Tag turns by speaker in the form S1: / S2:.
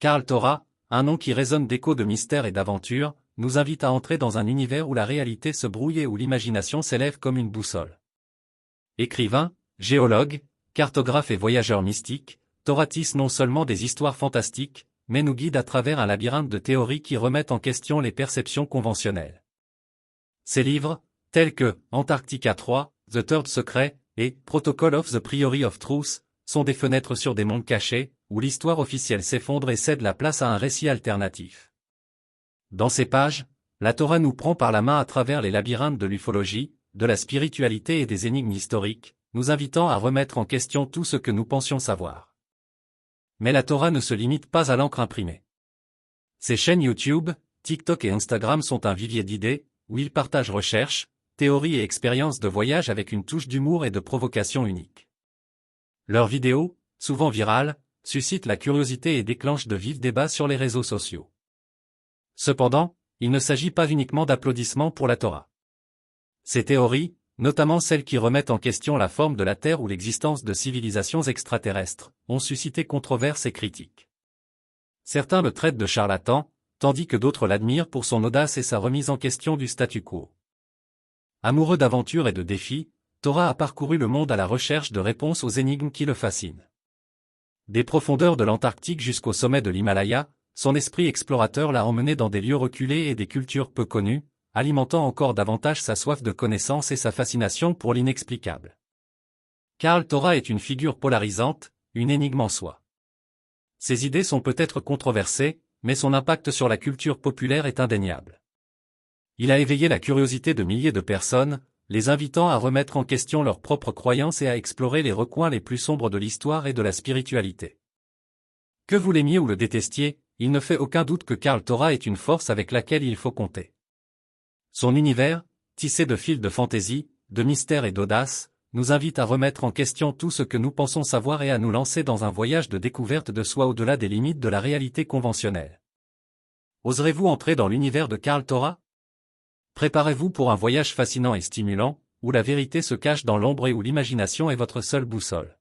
S1: Karl Torah, un nom qui résonne d'écho de mystère et d'aventure, nous invite à entrer dans un univers où la réalité se brouille et où l'imagination s'élève comme une boussole. Écrivain, géologue, cartographe et voyageur mystique, Torah tisse non seulement des histoires fantastiques, mais nous guide à travers un labyrinthe de théories qui remettent en question les perceptions conventionnelles. Ses livres, tels que Antarctica 3, The Third Secret et Protocol of the Priory of Truth, sont des fenêtres sur des mondes cachés, où l'histoire officielle s'effondre et cède la place à un récit alternatif. Dans ces pages, la Torah nous prend par la main à travers les labyrinthes de l'ufologie, de la spiritualité et des énigmes historiques, nous invitant à remettre en question tout ce que nous pensions savoir. Mais la Torah ne se limite pas à l'encre imprimée. Ses chaînes YouTube, TikTok et Instagram sont un vivier d'idées, où il partage recherches, théories et expériences de voyage avec une touche d'humour et de provocation unique. Leurs vidéos, souvent virales, suscitent la curiosité et déclenchent de vifs débats sur les réseaux sociaux. Cependant, il ne s'agit pas uniquement d'applaudissements pour la Torah. Ces théories, notamment celles qui remettent en question la forme de la Terre ou l'existence de civilisations extraterrestres, ont suscité controverses et critiques. Certains le traitent de charlatan, tandis que d'autres l'admirent pour son audace et sa remise en question du statu quo. Amoureux d'aventure et de défis, Torah a parcouru le monde à la recherche de réponses aux énigmes qui le fascinent. Des profondeurs de l'Antarctique jusqu'au sommet de l'Himalaya, son esprit explorateur l'a emmené dans des lieux reculés et des cultures peu connues, alimentant encore davantage sa soif de connaissance et sa fascination pour l'inexplicable. Karl Torah est une figure polarisante, une énigme en soi. Ses idées sont peut-être controversées, mais son impact sur la culture populaire est indéniable. Il a éveillé la curiosité de milliers de personnes, les invitant à remettre en question leurs propres croyances et à explorer les recoins les plus sombres de l'histoire et de la spiritualité. Que vous l'aimiez ou le détestiez, il ne fait aucun doute que Karl Torah est une force avec laquelle il faut compter. Son univers, tissé de fils de fantaisie, de mystère et d'audace, nous invite à remettre en question tout ce que nous pensons savoir et à nous lancer dans un voyage de découverte de soi au-delà des limites de la réalité conventionnelle. Oserez-vous entrer dans l'univers de Karl Torah ? Préparez-vous pour un voyage fascinant et stimulant, où la vérité se cache dans l'ombre et où l'imagination est votre seule boussole.